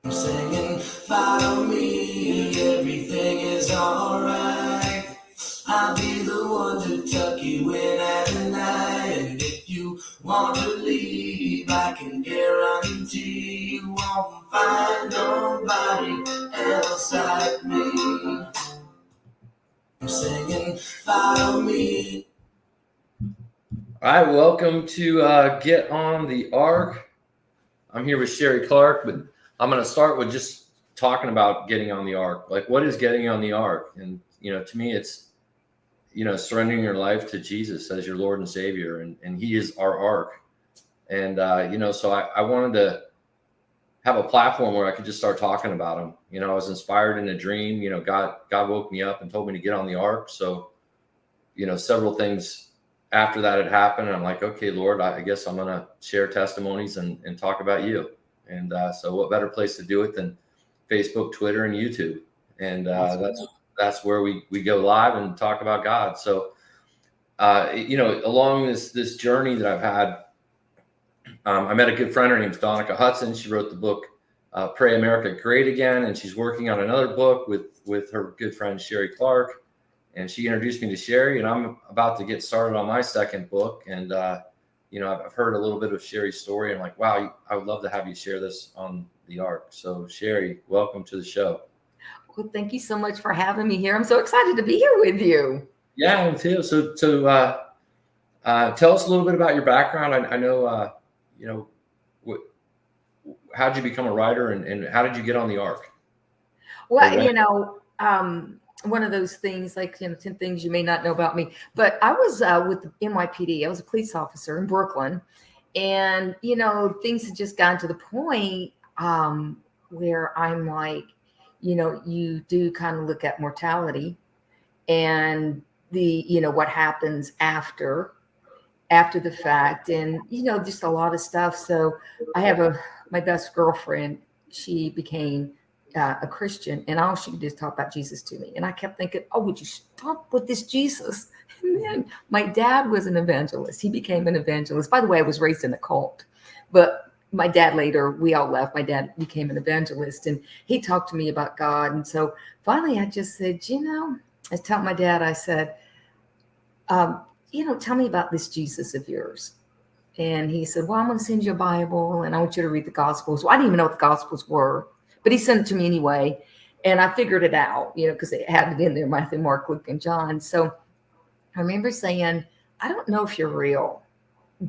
I'm singing, follow me, everything is alright. I'll be the one to tuck you in at night. And if you want to leave, I can guarantee you won't find nobody else like me. I'm singing, follow me. All right, welcome to Get on the Ark. I'm here with Sherrie Clark, but I'm going to start with just talking about getting on the Ark. Like, what is getting on the Ark? And, to me, it's, surrendering your life to Jesus as your Lord and Savior, and He is our Ark. And, so I wanted to have a platform where I could just start talking about Him. I was inspired in a dream. God woke me up and told me to get on the Ark. So, several things after that had happened, I'm like, okay, Lord, I guess I'm going to share testimonies and talk about you. And so what better place to do it than Facebook, Twitter, and YouTube? And that's where we go live and talk about God. So, along this journey that I've had, I met a good friend. Her name's Donica Hudson. She wrote the book, Pray America Great Again. And she's working on another book with her good friend, Sherrie Clark. And she introduced me to Sherrie, and I'm about to get started on my second book. And, I've heard a little bit of Sherrie's story. And I'm like, wow, I would love to have you share this on the Ark. So, Sherrie, welcome to the show. Well, thank you so much for having me here. I'm so excited to be here with you. Yeah, me too. So tell us a little bit about your background. I know, how did you become a writer, and how did you get on the Ark? Well, one of those things, like 10 things you may not know about me, but I was with the NYPD. I was a police officer in Brooklyn, and things had just gotten to the point where I'm like, you do kind of look at mortality and the what happens after the fact, and just a lot of stuff. So I have my best girlfriend. She became a Christian, and all she could do is talk about Jesus to me. And I kept thinking, oh, would you stop with this Jesus? And then my dad was an evangelist. He became an evangelist. By the way, I was raised in a cult, but my dad later, we all left. My dad became an evangelist, and he talked to me about God. And so finally I just said, I told my dad, I said, tell me about this Jesus of yours. And he said, well, I'm going to send you a Bible, and I want you to read the Gospels. Well, I didn't even know what the Gospels were, but he sent it to me anyway. And I figured it out, because it had it in there, Matthew, Mark, Luke, and John. So I remember saying, I don't know if you're real,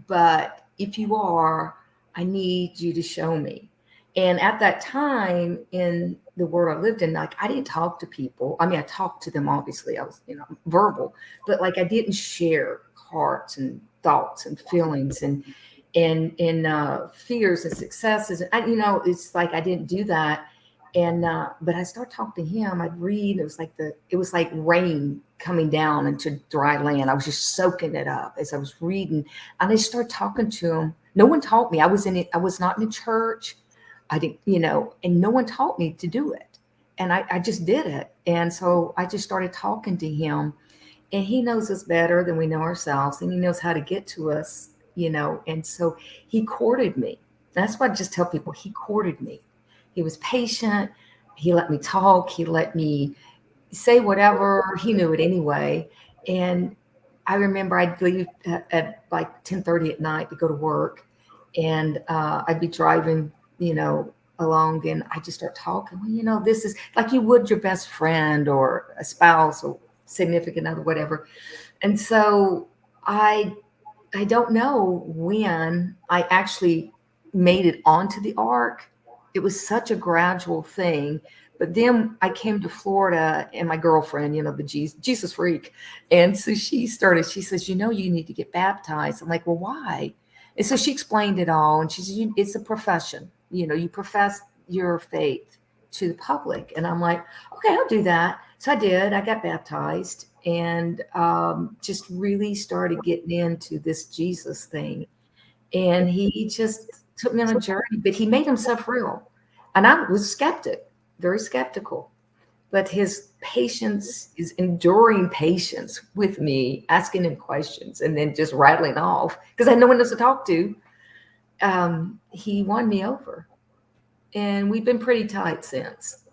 but if you are, I need you to show me. And at that time in the world I lived in, like, I didn't talk to people. I mean, I talked to them, obviously. I was, verbal, but like I didn't share hearts and thoughts and feelings and fears and successes. And it's like I didn't do that. And but I started talking to him. I'd read. It was like rain coming down into dry land. I was just soaking it up as I was reading, and I started talking to him. No one taught me. I was not in a church. I didn't, and no one taught me to do it. And I just did it. And so I just started talking to him, and he knows us better than we know ourselves, and he knows how to get to us, and so he courted me. That's what I just tell people. He courted me. He was patient. He let me talk. He let me say whatever. He knew it anyway. And I remember I'd leave at like 10:30 at night to go to work, and I'd be driving, along, and I just start talking. Well, this is like you would your best friend or a spouse or significant other, whatever. And so I don't know when I actually made it onto the Ark. It was such a gradual thing. But then I came to Florida, and my girlfriend, the Jesus freak. And so she says, you need to get baptized. I'm like, well, why? And so she explained it all. And she said, it's a profession. You profess your faith to the public. And I'm like, okay, I'll do that. So I did. I got baptized and just really started getting into this Jesus thing. And he just took me on a journey, but he made himself real. And I was skeptic, very skeptical. But his patience, his enduring patience with me, asking him questions and then just rattling off because I had no one else to talk to. He won me over. and we've been pretty tight since.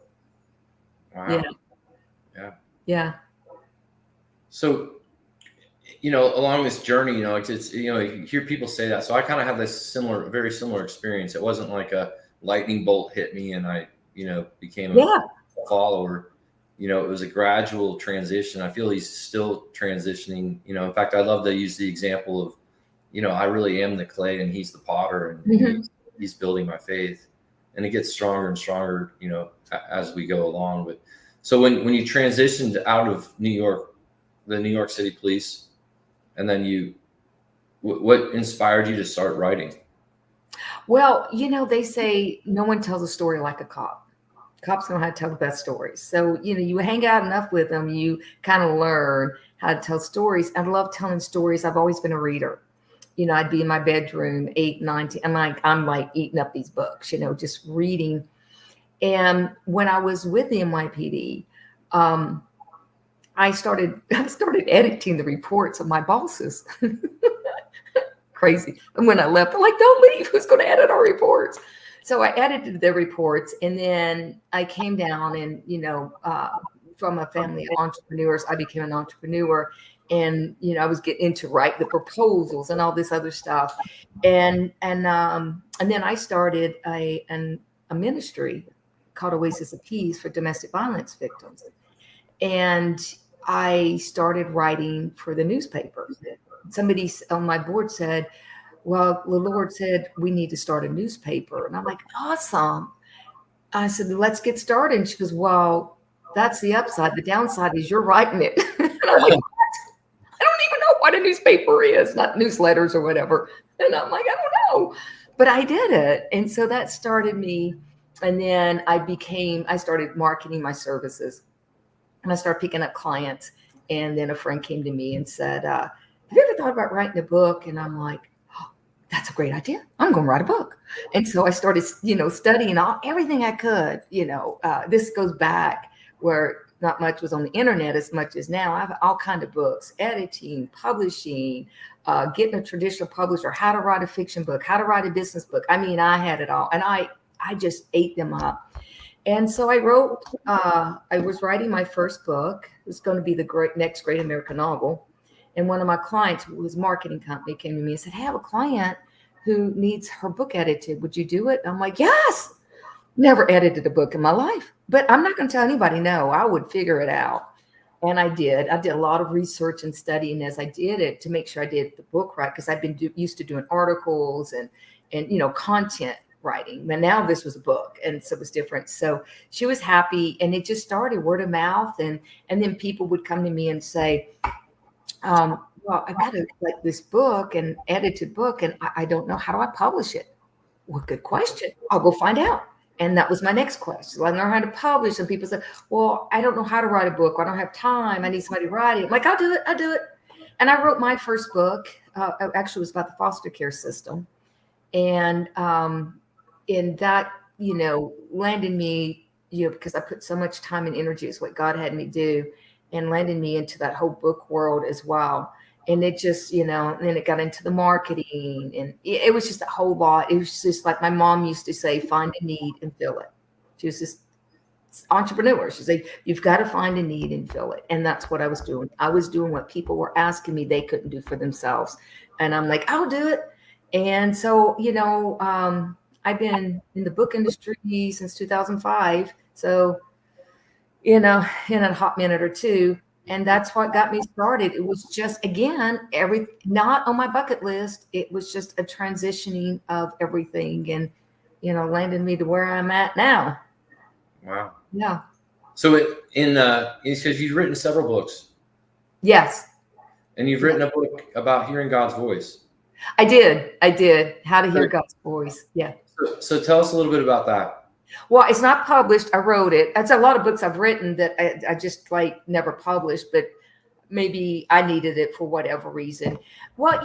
Wow. Yeah. Yeah. Yeah. So, along this journey, it's you hear people say that. So I kind of had this very similar experience. It wasn't like a lightning bolt hit me and I, became a follower. It was a gradual transition. I feel he's still transitioning. In fact, I love to use the example of, I really am the clay and he's the potter, and he's building my faith, and it gets stronger and stronger, as we go along. But so when you transitioned out of New York, the New York City Police, and then what inspired you to start writing? Well, they say no one tells a story like a cop. Cops know how to tell the best stories. So, you hang out enough with them, you kind of learn how to tell stories. I love telling stories. I've always been a reader. I'd be in my bedroom, 8, 9, 10. I'm like eating up these books, just reading. And when I was with the NYPD, I started editing the reports of my bosses. Crazy. And when I left, I'm like, don't leave. Who's going to edit our reports? So I edited their reports, and then I came down and, from a family of entrepreneurs, I became an entrepreneur, and, I was getting into write the proposals and all this other stuff. And then I started a ministry called Oasis of Peace for domestic violence victims. And I started writing for the newspaper. Somebody on my board said, well, the Lord said, we need to start a newspaper. And I'm like, awesome. I said, let's get started. And she goes, well, that's the upside. The downside is you're writing it. And I'm like, what? I don't even know what a newspaper is, not newsletters or whatever. And I'm like, I don't know. But I did it. And so that started me. And then I started marketing my services. And I started picking up clients. And then a friend came to me and said, have you ever thought about writing a book? And I'm like, that's a great idea. I'm going to write a book. And so I started, studying everything I could. This goes back where not much was on the internet as much as now. I have all kinds of books, editing, publishing, getting a traditional publisher, how to write a fiction book, how to write a business book. I mean, I had it all. And I just ate them up. And so I was writing my first book. It was going to be the next great American novel. And one of my clients, whose marketing company, came to me and said, hey, I have a client who needs her book edited. Would you do it? I'm like, yes. Never edited a book in my life, but I'm not going to tell anybody no. I would figure it out. And I did. I did a lot of research and studying as I did it to make sure I did the book right, because I've been used to doing articles and content writing. And now this was a book, and so it was different. So she was happy, and it just started word of mouth, and then people would come to me and say, well, I got to like this book, and edited book, and I don't know, how do I publish it? Well, good question. I'll go find out. And that was my next question. So I learned how to publish, and people said, well, I don't know how to write a book. I don't have time. I need somebody to write it. I'm like, I'll do it. And I wrote my first book. Actually, it was about the foster care system. And in that, landed me, because I put so much time and energy is what God had me do, and landed me into that whole book world as well. And it just, and then it got into the marketing, and it was just a whole lot. It was just like my mom used to say, find a need and fill it. She was just entrepreneur. She's like, you've got to find a need and fill it. And that's what I was doing. I was doing what people were asking me they couldn't do for themselves. And I'm like, I'll do it. And so, I've been in the book industry since 2005. So, in a hot minute or two. And that's what got me started. It was just, again, not on my bucket list. It was just a transitioning of everything, and, landed me to where I'm at now. Wow. Yeah. So because you've written several books. Yes. And you've written a book about hearing God's voice. I did. How to hear God's voice. Yeah. So tell us a little bit about that. Well, it's not published. I wrote it. That's a lot of books I've written that I just never published, but maybe I needed it for whatever reason. Well,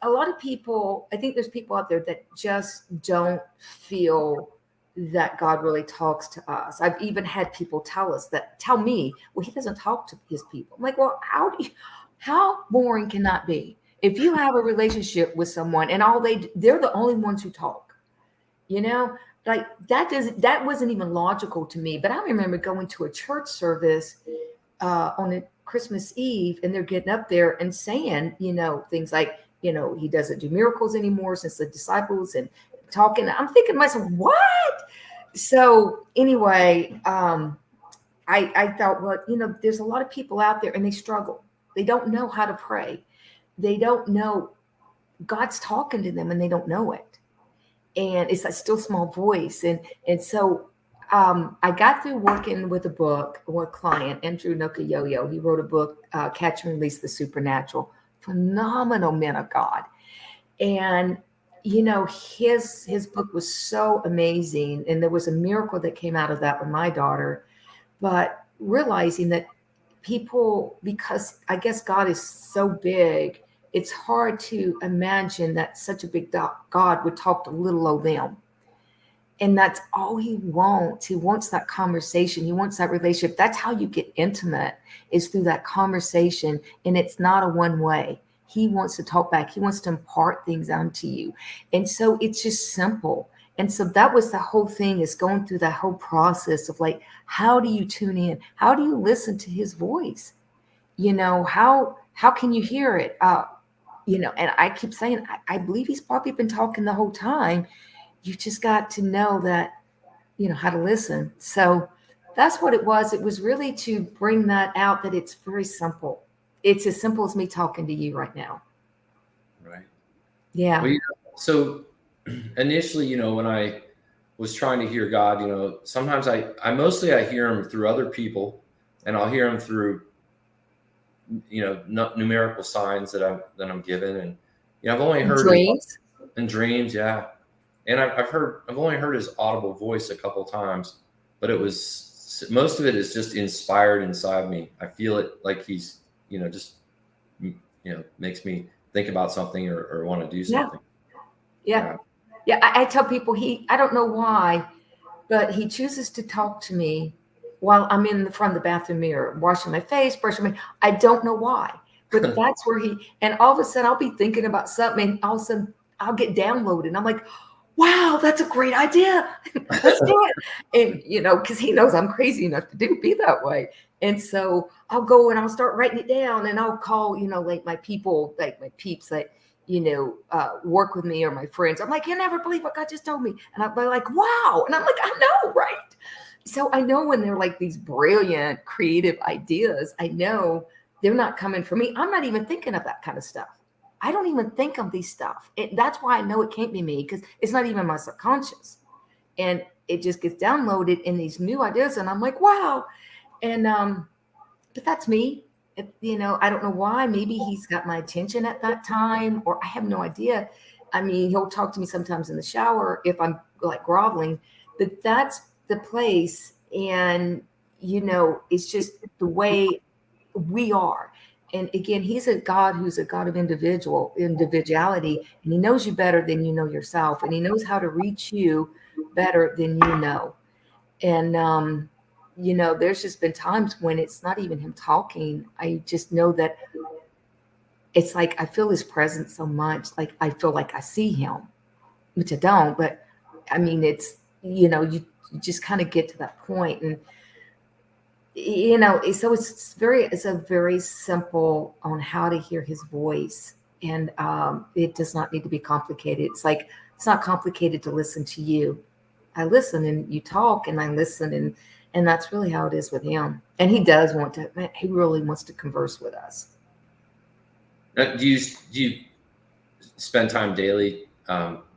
a lot of people, I think there's people out there that just don't feel that God really talks to us. I've even had people tell me, well, he doesn't talk to his people. I'm like, well, how boring can that be? If you have a relationship with someone and they're the only ones who talk, like that wasn't even logical to me. But I remember going to a church service on a Christmas Eve, and they're getting up there and saying, things like, he doesn't do miracles anymore since the disciples, and talking. I'm thinking to myself, what? So anyway, I thought, well, there's a lot of people out there and they struggle. They don't know how to pray. They don't know God's talking to them and they don't know it. And it's a still small voice. And so I got through working with a client, Andrew Nokayoyo. He wrote a book, Catch and Release the Supernatural. Phenomenal man of God. And his book was so amazing. And there was a miracle that came out of that with my daughter. But realizing that people, because I guess God is so big, it's hard to imagine that such a big God would talk to little old them. And that's all he wants. He wants that conversation. He wants that relationship. That's how you get intimate, is through that conversation. And it's not a one way. He wants to talk back. He wants to impart things onto you. And so it's just simple. And so that was the whole thing, is going through that whole process of like, how do you tune in? How do you listen to his voice? How can you hear it? And I keep saying, I believe he's probably been talking the whole time. You just got to know that, how to listen. So that's what it was. It was really to bring that out, that it's very simple. It's as simple as me talking to you right now. Right. Yeah. Well, so initially, when I was trying to hear God, sometimes I hear him through other people, and I'll hear him through, numerical signs that I'm given. And, I've only heard dreams. In dreams. Yeah. And I've only heard his audible voice a couple times, but most of it is just inspired inside me. I feel it like he's, just, makes me think about something or want to do something. Yeah. I tell people I don't know why, but he chooses to talk to me while I'm in front of the bathroom mirror, washing my face, brushing my, I don't know why, but that's where and all of a sudden I'll be thinking about something, and all of a sudden I'll get downloaded. And I'm like, wow, that's a great idea. Let's do it. And, because he knows I'm crazy enough to be that way. And so I'll go and I'll start writing it down, and I'll call, like my people, like my peeps that, work with me, or my friends. I'm like, you never believe what God just told me. And I'll be like, wow. And I'm like, I know, right? So I know when they're like these brilliant, creative ideas, I know they're not coming from me. I'm not even thinking of that kind of stuff. I don't even think of these stuff. That's why I know it can't be me, because it's not even my subconscious. And it just gets downloaded in these new ideas. And I'm like, wow. And, but that's me. I don't know why. Maybe he's got my attention at that time, or I have no idea. I mean, he'll talk to me sometimes in the shower if I'm like groveling, but that's the place. And, it's just the way we are. And again, he's a God who's a God of individuality, and he knows you better than you know yourself, and he knows how to reach you better than you know. And, there's just been times when it's not even him talking. I just know that it's like I feel his presence so much. Like I feel like I see him, which I don't. But I mean, it's, you just kind of get to that point. And, so it's a very simple on how to hear his voice. And it does not need to be complicated. It's like, it's not complicated to listen to you. I listen and you talk, and I listen, and that's really how it is with him. And he does he really wants to converse with us. Do you spend time daily?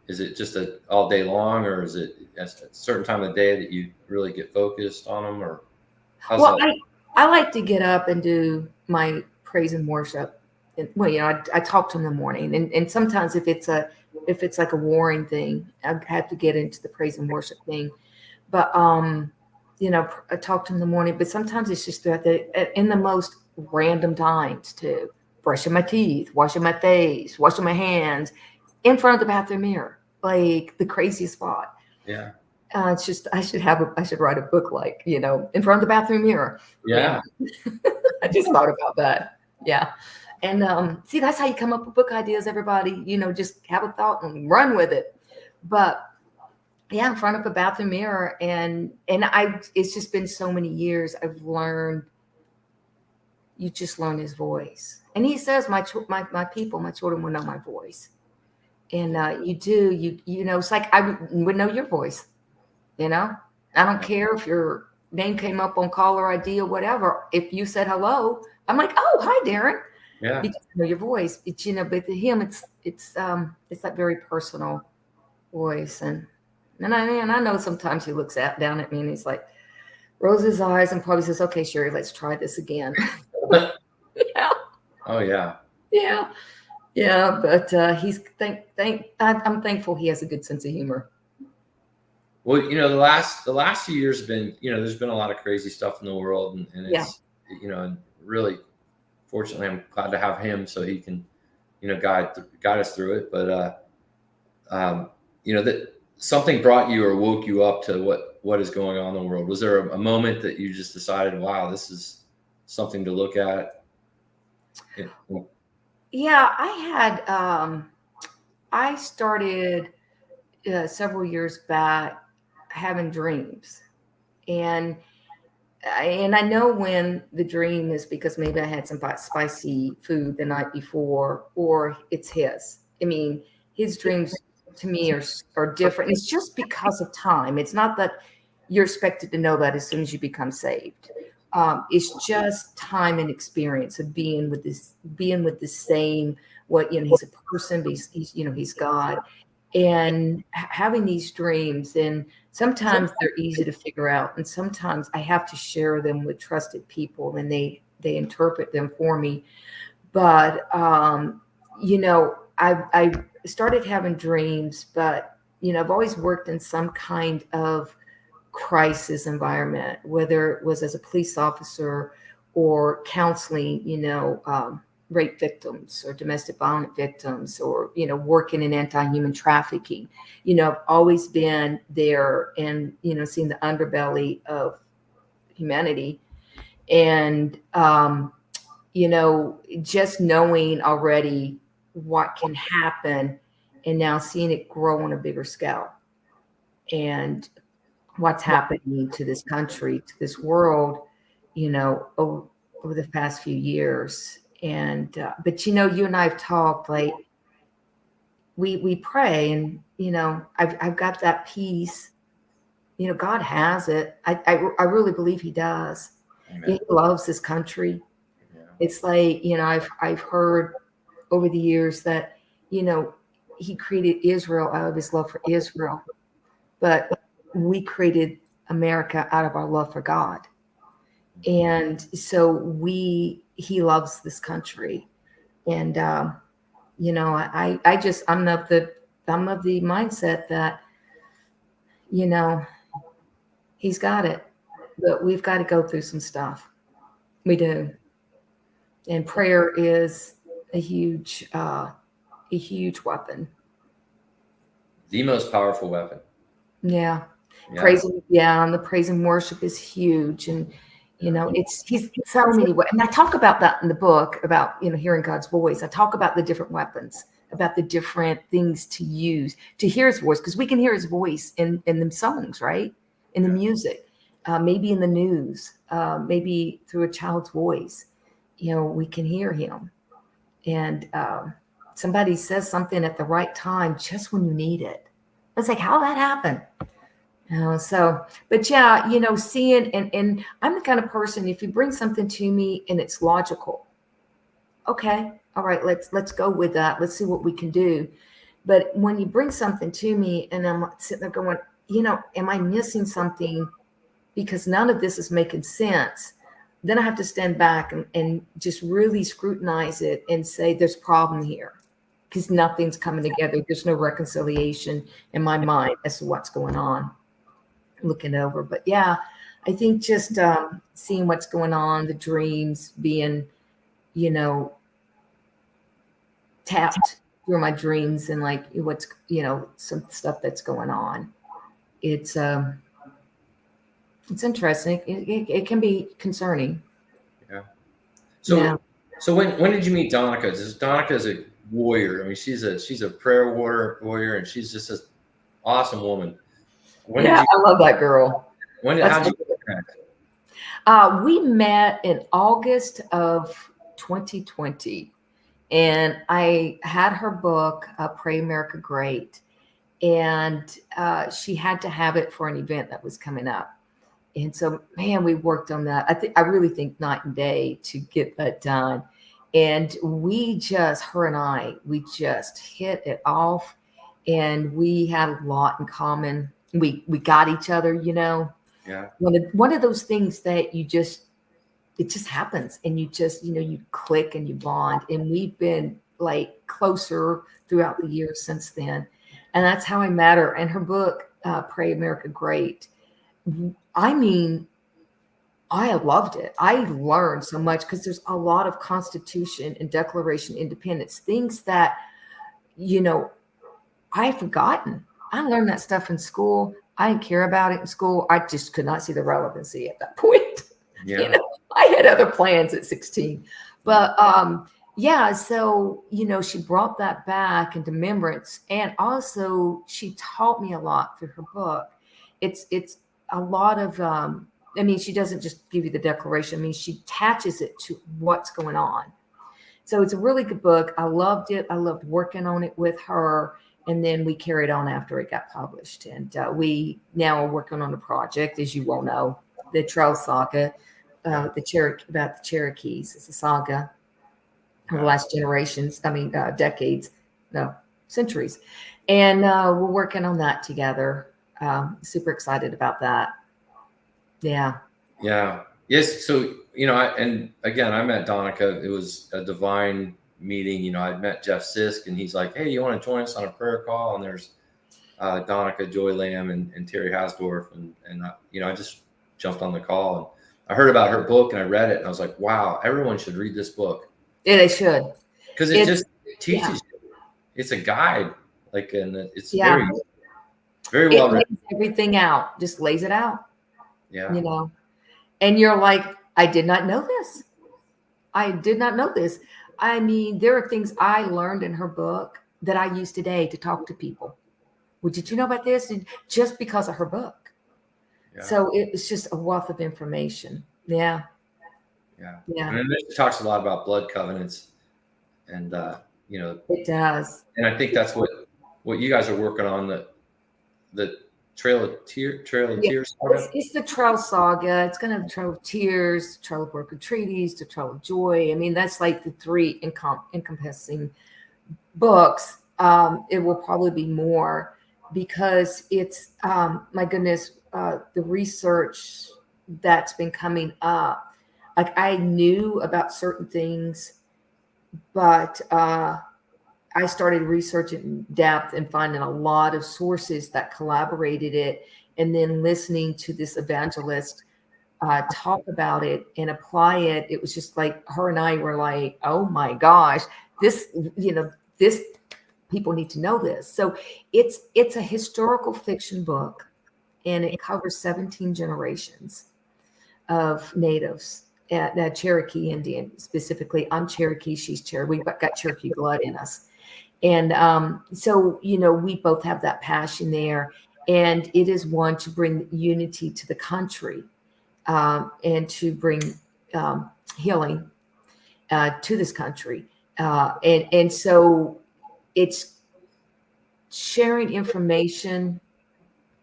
Is it just all day long, or is it a certain time of the day that you really get focused on them, or how's that? I like to get up and do my praise and worship. And, I talk to him in the morning, and sometimes if it's like a warring thing, I have to get into the praise and worship thing. But I talk to him in the morning. But sometimes it's just in the most random times too. Brushing my teeth, washing my face, washing my hands, in front of the bathroom mirror, like the craziest spot. Yeah. It's just I should write a book, like, in front of the bathroom mirror. Yeah. I just thought about that. Yeah. And see, that's how you come up with book ideas, everybody. Just have a thought and run with it. But Yeah, in front of a bathroom mirror, and it's just been so many years. I've learned, you just learn his voice, and he says, my people, my children will know my voice, and you do, you know, it's like I would know your voice. You know, I don't care if your name came up on caller ID or whatever. If you said hello, I'm like, oh, hi, Darren, Yeah. because I know your voice. It's, you know, but to him, it's that very personal voice, and I know sometimes he looks down at me and he's like, rolls his eyes and probably says, okay, Sherrie, let's try this again. Yeah. Oh yeah. Yeah. Yeah. But I'm thankful he has a good sense of humor. Well, you know, the last few years have been, you know, there's been a lot of crazy stuff in the world, and it's, you know, and really, fortunately, I'm glad to have him so he can, you know, guide us through it. But you know, that something brought you or woke you up to what is going on in the world. Was there a moment that you just decided, wow, this is something to look at? Yeah, I started several years back having dreams, and I know when the dream is because maybe I had some spicy food the night before, or it's his. I mean, his dreams to me are different. It's just because of time. It's not that you're expected to know that as soon as you become saved. It's just time and experience of being with the same. What, you know, he's a person, but he's you know, he's God, and having these dreams, and sometimes they're easy to figure out, and sometimes I have to share them with trusted people, and they interpret them for me. But you know, I started having dreams, but you know, I've always worked in some kind of crisis environment, whether it was as a police officer or counseling, you know, rape victims or domestic violence victims, or, you know, working in anti-human trafficking. You know, I've always been there and, you know, seen the underbelly of humanity. And, you know, just knowing already what can happen and now seeing it grow on a bigger scale. And what's happening to this country, to this world, you know, over the past few years. And but you know, you and I have talked, like we pray, and you know, I've got that peace. You know, God has it. I really believe He does. He loves this country. Yeah. It's like, you know, I've heard over the years that, you know, He created Israel out of His love for Israel, but we created America out of our love for God. And so He loves this country. And, you know, I'm of the mindset that, you know, He's got it, but we've got to go through some stuff. We do. And prayer is a huge weapon. The most powerful weapon. Yeah. Yeah. And the praise and worship is huge. And, you know, he's so many ways. And I talk about that in the book about, you know, hearing God's voice. I talk about the different weapons, about the different things to use to hear His voice, because we can hear His voice in the songs, right? In the music, maybe in the news, maybe through a child's voice. You know, we can hear Him. And somebody says something at the right time just when you need it. It's like, how that happened? So, but yeah, you know, seeing, and I'm the kind of person, if you bring something to me and it's logical, okay, all right, let's go with that. Let's see what we can do. But when you bring something to me and I'm sitting there going, you know, am I missing something? Because none of this is making sense. Then I have to stand back and just really scrutinize it and say, there's a problem here, because nothing's coming together. There's no reconciliation in my mind as to what's going on. Looking over. But yeah, I think just seeing what's going on, the dreams being, you know, tapped through my dreams, and like what's, you know, some stuff that's going on. It's interesting. It can be concerning. Yeah. So Yeah. So when did you meet Donica? Donica's a warrior. I mean, she's a prayer warrior, and she's just an awesome woman. When did Yeah, you? I love that girl. How'd That's you connect? we met in August of 2020, and I had her book, Pray America Great, and she had to have it for an event that was coming up. And so, man, we worked on that. I really think night and day to get that done. And her and I, we just hit it off, and we had a lot in common. We got each other, Yeah. One of those things that it just happens, and you just, you click and you bond. And we've been like closer throughout the years since then. And that's how I met her. And her book, Pray America Great. I mean, I loved it. I learned so much because there's a lot of Constitution and Declaration of Independence, things that, you know, I've forgotten. I learned that stuff in school. I didn't care about it in school. I just could not see the relevancy at that point. Yeah. I had other plans at 16. But yeah, so she brought that back into remembrance. And also she taught me a lot through her book. It's a lot of she doesn't just give you the declaration. I mean, she attaches it to what's going on. So it's a really good book. I loved it. I loved working on it with her. And then we carried on after it got published. And we now are working on a project, as you well know, the Trail Saga, about the Cherokees. It's a saga of the last decades, no, centuries. And we're working on that together. Super excited about that. Yeah. Yeah. Yes. So, and again, I met Donica. It was a divine meeting. I met Jeff Sisk, and he's like, "Hey, you want to join us on a prayer call?" And there's Donica, Joy Lamb, and Terry Hasdorf. And I just jumped on the call, and I heard about her book, and I read it, and I was like, wow, everyone should read this book. Yeah, they should. Because it just teaches you. It's a guide. And it's very, very well written. Lays everything out, just lays it out. Yeah. And you're like, I did not know this. I did not know this. I mean, there are things I learned in her book that I use today to talk to people. Well, did you know about this? And just because of her book. Yeah. So it's just a wealth of information. Yeah. Yeah. And it talks a lot about blood covenants, and it does. And I think that's what you guys are working on, the Trail of Tears. It's the Trail Saga. It's going to have the Trail of Tears, the Trail of Broken Treaties, the Trail of Joy. I mean, that's like the three encompassing books. It will probably be more, because it's my goodness, the research that's been coming up. Like, I knew about certain things, but I started researching in depth and finding a lot of sources that collaborated it, and then listening to this evangelist talk about it and apply it. It was just like, her and I were like, oh my gosh, this people need to know this. So it's a historical fiction book, and it covers 17 generations of natives. Cherokee Indian specifically. I'm Cherokee, she's Cherokee. We've got Cherokee blood in us. And so, we both have that passion there. And it is one to bring unity to the country, and to bring healing to this country. And so it's sharing information,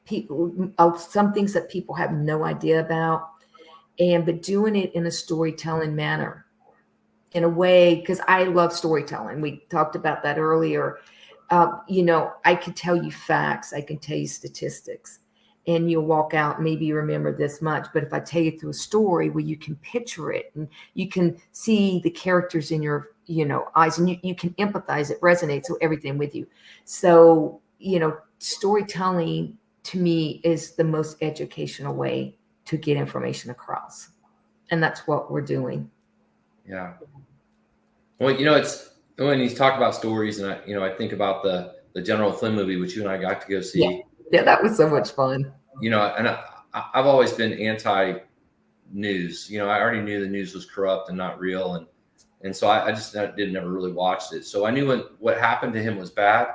some things that people have no idea about, but doing it in a storytelling manner, in a way, because I love storytelling. We talked about that earlier. I could tell you facts, I can tell you statistics, and you'll walk out, maybe you remember this much. But if I tell you through a story where you can picture it, and you can see the characters in your eyes, and you can empathize, it resonates with everything with you. So storytelling to me is the most educational way to get information across, and that's what we're doing. Yeah. Well, it's when you talk about stories, and I think about the General Flynn movie, which you and I got to go see. Yeah, that was so much fun. And I've always been anti-news. I already knew the news was corrupt and not real, and so I just never really watched it. So I knew what happened to him was bad,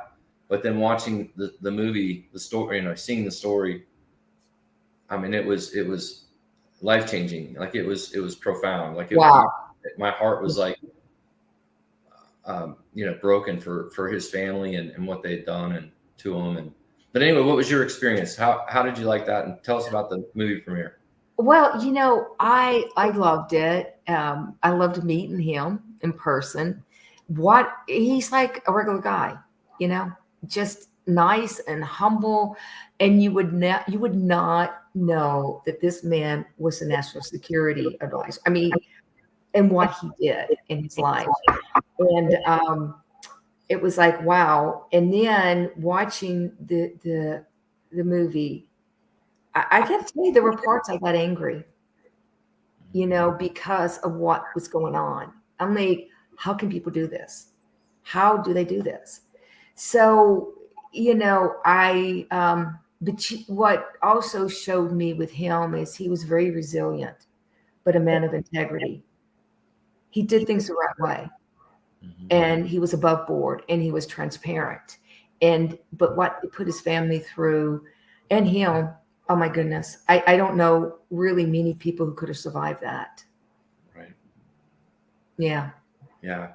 but then watching the movie, the story, seeing the story I mean, it was life changing. Like it was profound. Like Wow. my heart was like, broken for his family and what they'd done and to him. And but anyway, what was your experience? How did you like that? And tell us about the movie premiere. Well, I loved it. I loved meeting him in person. He's like a regular guy, just nice and humble, and you would not know that this man was a national security advisor. I mean, and what he did in his life, and it was like wow. And then watching the movie, I got to tell you, there were parts I got angry, because of what was going on. I'm like, how can people do this? How do they do this? So, what also showed me with him is he was very resilient, but a man of integrity. He did things the right way, and he was above board, and he was transparent. But what it put his family through and him, oh my goodness. I don't know really many people who could have survived that. Right. Yeah. Yeah.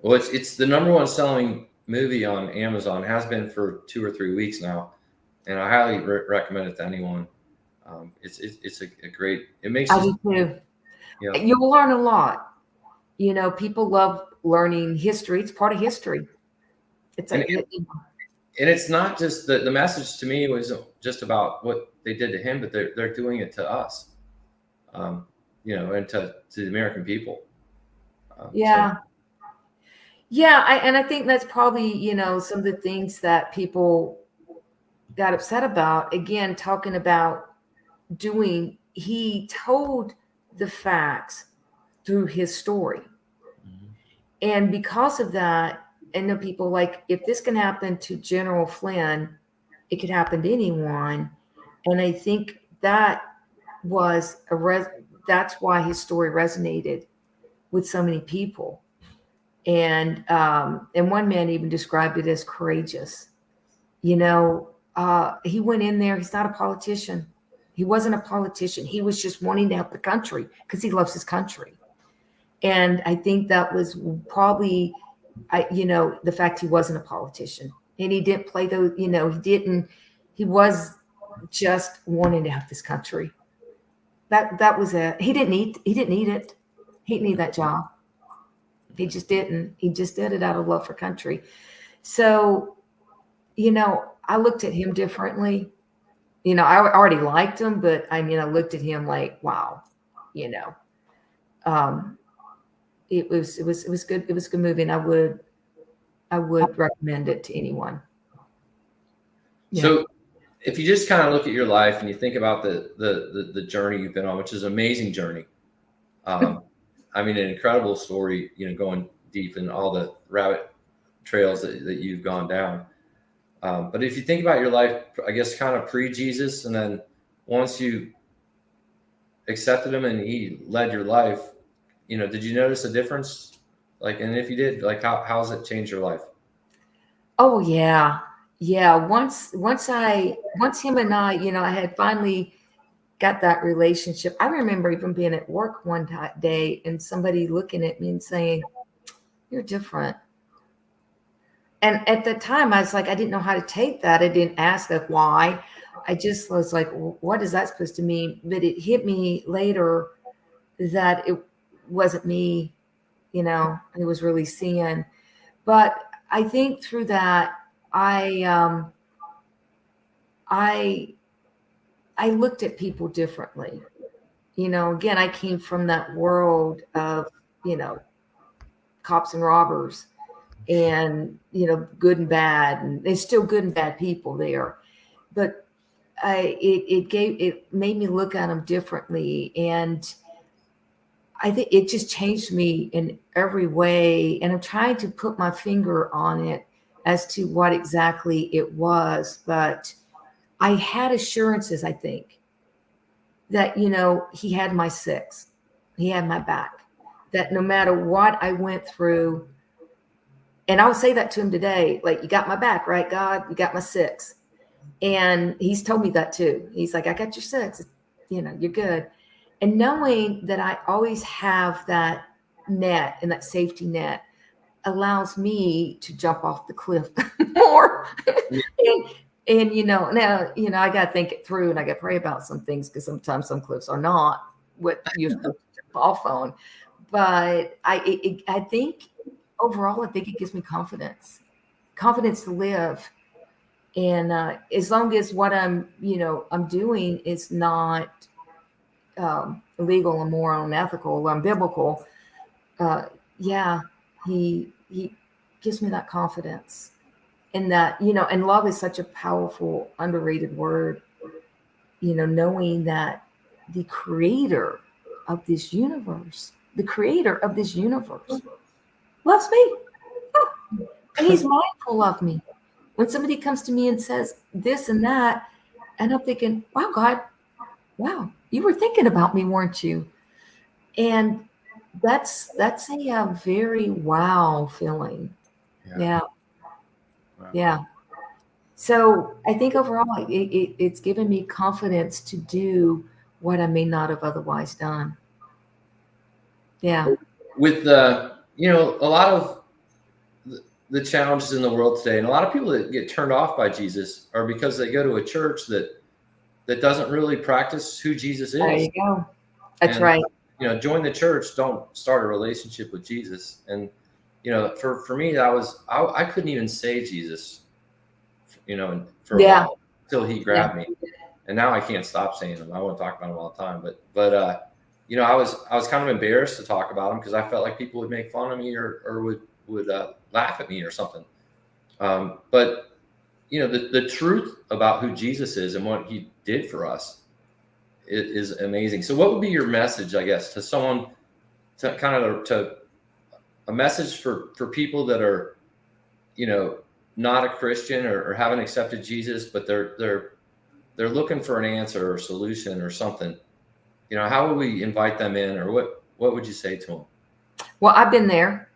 Well, it's the number one selling movie on Amazon, has been for 2 or 3 weeks now, and I highly recommend it to anyone. It's a great. It makes I you. do too. Yeah. You'll learn a lot. People love learning history. It's part of history. It's like, And it's not just the message to me was just about what they did to him, but they're doing it to us, and to the American people. yeah. So. Yeah. I think that's probably, some of the things that people got upset about. Again, talking about he told the facts through his story. And because of that, I know people like, if this can happen to General Flynn, it could happen to anyone. And I think that was that's why his story resonated with so many people. And one man even described it as courageous. He went in there. He's not a politician. He wasn't a politician. He was just wanting to help the country because he loves his country. And I think that was probably, the fact he wasn't a politician and he didn't play those, he was just wanting to help this country. That was it. He didn't need it. He didn't need that job. He just didn't. He just did it out of love for country. So, I looked at him differently. I already liked him, but I looked at him like, wow, it was good. It was a good movie, and I would recommend it to anyone. Yeah. So if you just kind of look at your life and you think about the journey you've been on, which is an amazing journey. I mean, an incredible story, going deep in all the rabbit trails that you've gone down. But if you think about your life, I guess kind of pre-Jesus, and then once you accepted him and he led your life, did you notice a difference? Like, and if you did, like, how's it changed your life? Oh yeah. Yeah. Once him and I had finally got that relationship. I remember even being at work one day and somebody looking at me and saying, "You're different." And at the time I was like, I didn't know how to take that. I didn't ask like why. I just was like, what is that supposed to mean? But it hit me later that it wasn't me, it was really sin. But I think through that, I looked at people differently. Again, I came from that world of, cops and robbers and, good and bad. And there's still good and bad people there. But it made me look at them differently. And I think it just changed me in every way. And I'm trying to put my finger on it as to what exactly it was. But I had assurances, I think, that, he had my six. He had my back. That no matter what I went through, and I'll say that to him today, like, you got my back, right, God? You got my six. And he's told me that too. He's like, I got your six, you know, you're good. And knowing that I always have that net and that safety net allows me to jump off the cliff more. and now I got to think it through, and I got to pray about some things, because sometimes some cliffs are not what you're supposed to jump off on. But I think overall, I think it gives me confidence to live. And as long as what I'm doing is not illegal, immoral, unethical, or unbiblical, yeah, he gives me that confidence. And that, and love is such a powerful, underrated word, knowing that the creator of this universe loves me. And he's mindful of me. When somebody comes to me and says this and that, and I'm thinking, wow, God, wow, you were thinking about me, weren't you? And that's a very wow feeling. Yeah. Wow. Yeah. So I think overall, it's given me confidence to do what I may not have otherwise done. Yeah. With a lot of the challenges in the world today, and a lot of people that get turned off by Jesus are because they go to a church that doesn't really practice who Jesus is. There you go. That's right. Join the church, don't start a relationship with Jesus. And for me, I couldn't even say Jesus, for a while, until he grabbed me, and now I can't stop saying him. I want to talk about him all the time, but I was kind of embarrassed to talk about him, because I felt like people would make fun of me or would laugh at me or something. But the truth about who Jesus is and what he did for us is amazing. So what would be your message, I guess, to someone, to a message for people that are, not a Christian or haven't accepted Jesus, but they're looking for an answer or solution or something? How would we invite them in, or what would you say to them? Well, I've been there,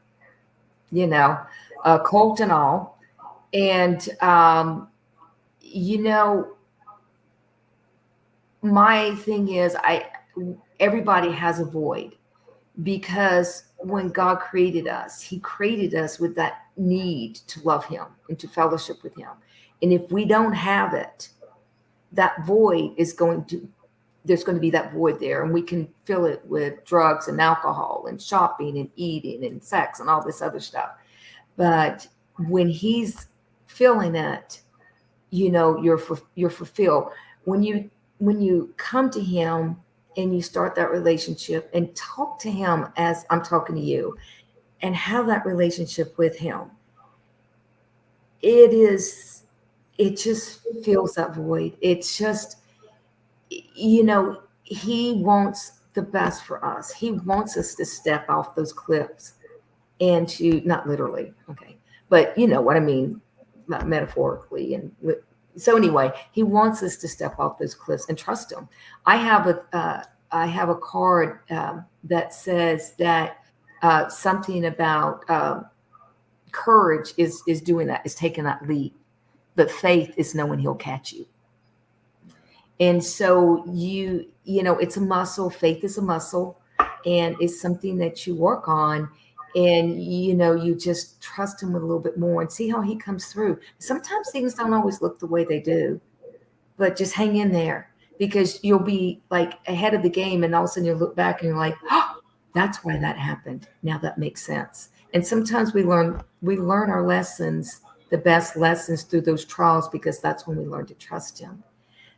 cult and all. And, my thing is, everybody has a void, because when God created us, he created us with that need to love him and to fellowship with him. And if we don't have it, that void there's going to be that void there, and we can fill it with drugs and alcohol and shopping and eating and sex and all this other stuff. But when he's filling it, you're fulfilled. When you come to him and you start that relationship and talk to him as I'm talking to you, and have that relationship with him, it just fills that void. It's just, he wants the best for us. He wants us to step off those cliffs, and to, not literally, okay, but you know what I mean, metaphorically. And so anyway, he wants us to step off those cliffs and trust him. I have a card that says that something about courage is doing that, is taking that leap, but faith is knowing he'll catch you. And so it's a muscle. Faith is a muscle, and it's something that you work on. And, you just trust him a little bit more and see how he comes through. Sometimes things don't always look the way they do, but just hang in there, because you'll be like ahead of the game. And all of a sudden you look back and you're like, oh, that's why that happened. Now that makes sense. And sometimes we learn our lessons, the best lessons, through those trials, because that's when we learn to trust him.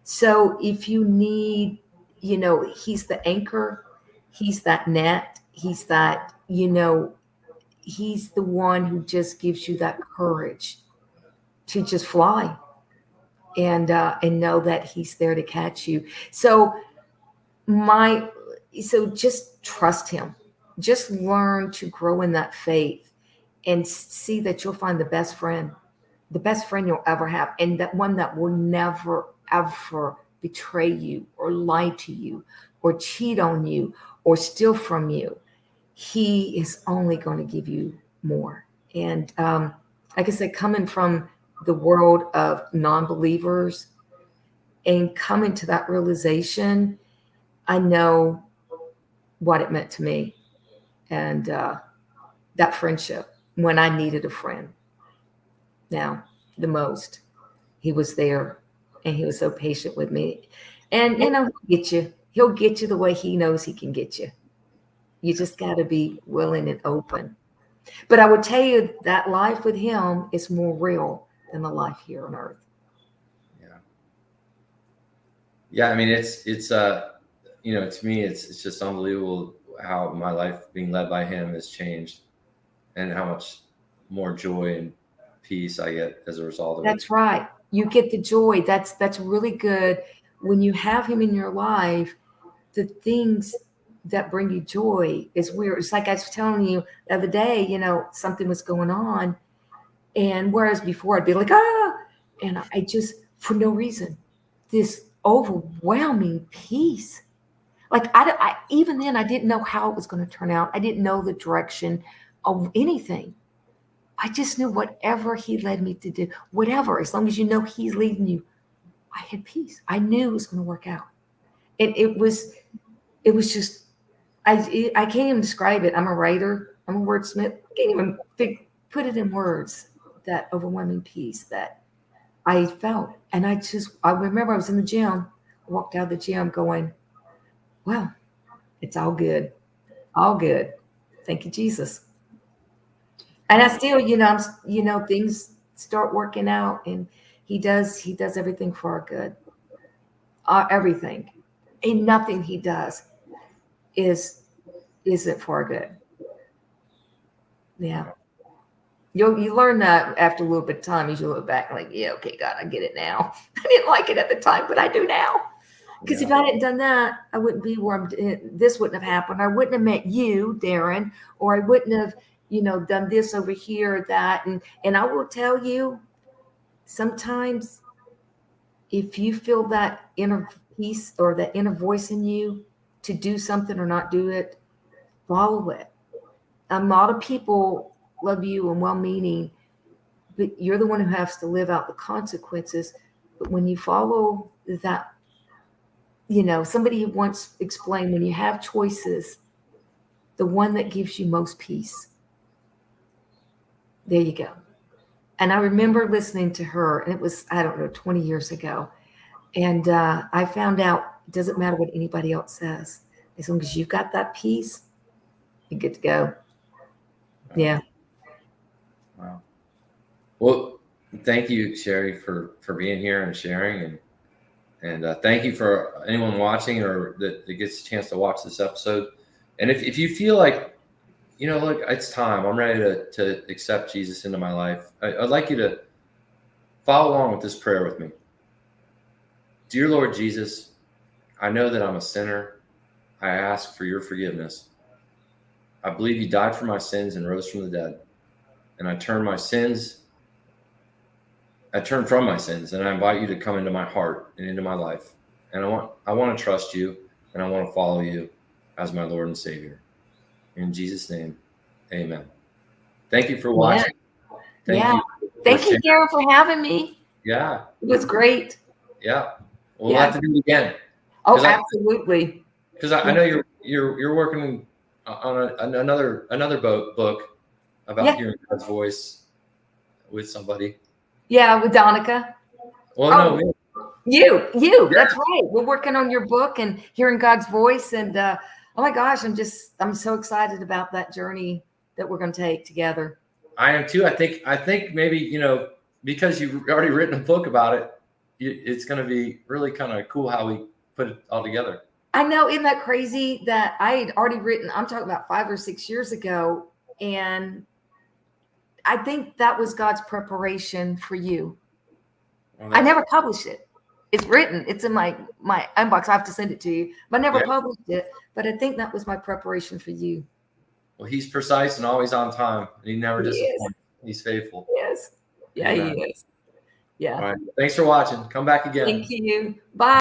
So if you need, he's the anchor, he's that net, he's that, he's the one who just gives you that courage to just fly, and know that he's there to catch you. So just trust him. Just learn to grow in that faith, and see that you'll find the best friend you'll ever have, and that one that will never, ever betray you or lie to you or cheat on you or steal from you. He is only going to give you more. And like I said, coming from the world of non-believers, And coming to that realization, I know what it meant to me, and that friendship when I needed a friend. Now, the most, he was there, and he was so patient with me. And he'll get you. He'll get you the way he knows he can get you. You just got to be willing and open. But I would tell you that life with him is more real than the life here on earth. Yeah. I mean, it's to me, it's just unbelievable how my life being led by him has changed, and how much more joy and peace I get as a result of it. That's right. You get the joy. That's really good. When you have him in your life, the things that bring you joy is weird. It's like I was telling you the other day, something was going on. And whereas before I'd be like, and I just, for no reason, this overwhelming peace. Like I even then I didn't know how it was going to turn out. I didn't know the direction of anything. I just knew whatever he led me to do, whatever, as long as you know he's leading you, I had peace. I knew it was going to work out. And it was just, I can't even describe it. I'm a writer. I'm a wordsmith. I can't even put it in words, that overwhelming peace that I felt. And I remember I was in the gym, walked out of the gym going, well, it's all good. All good. Thank you, Jesus. And I still, things start working out, and he does everything for our good. Everything. And nothing he does isn't for our good. Yeah. You learn that after a little bit of time, as you look back, like, yeah, okay, God, I get it now. I didn't like it at the time, but I do now. Because if I hadn't done that, I wouldn't be where this wouldn't have happened. I wouldn't have met you, Darren, or I wouldn't have, done this over here, that. And I will tell you, sometimes if you feel that inner peace or that inner voice in you to do something or not do it, follow it. A lot of people love you and well-meaning, but you're the one who has to live out the consequences. But when you follow that, somebody once explained, when you have choices, the one that gives you most peace. There you go. And I remember listening to her, and it was, 20 years ago. And I found out it doesn't matter what anybody else says. As long as you've got that peace, you're good to go. Yeah. Wow. Well, thank you, Sherrie, for being here and sharing, and thank you for anyone watching or that gets a chance to watch this episode. And if you feel like, look, it's time, I'm ready to accept Jesus into my life, I'd like you to follow along with this prayer with me. Dear Lord Jesus, I know that I'm a sinner. I ask for your forgiveness. I believe you died for my sins and rose from the dead. And I turn from my sins, and I invite you to come into my heart and into my life. And I want to trust you, and I want to follow you as my Lord and Savior. In Jesus' name, amen. Thank you for watching. Yeah. Thank you, Darren, for having me. Yeah. It was great. Yeah. We'll have to do it again. Oh, absolutely. Because I know you're working on another book about hearing God's voice with somebody. Yeah, with Donica. Well, no, you. Yeah. That's right. We're working on your book and hearing God's voice, and oh my gosh, I'm so excited about that journey that we're going to take together. I am too. I think maybe because you've already written a book about it, it's going to be really kind of cool how we put it all together. I know. Isn't that crazy that I had already written? I'm talking about 5 or 6 years ago, and I think that was God's preparation for you. Well, I never published it. It's written. It's in my inbox. I have to send it to you, but I never published it. But I think that was my preparation for you. Well, he's precise and always on time, and he never disappoints. He's faithful. Yes. Yeah, Amen. He is. Yeah. All right. Thanks for watching. Come back again. Thank you. Bye.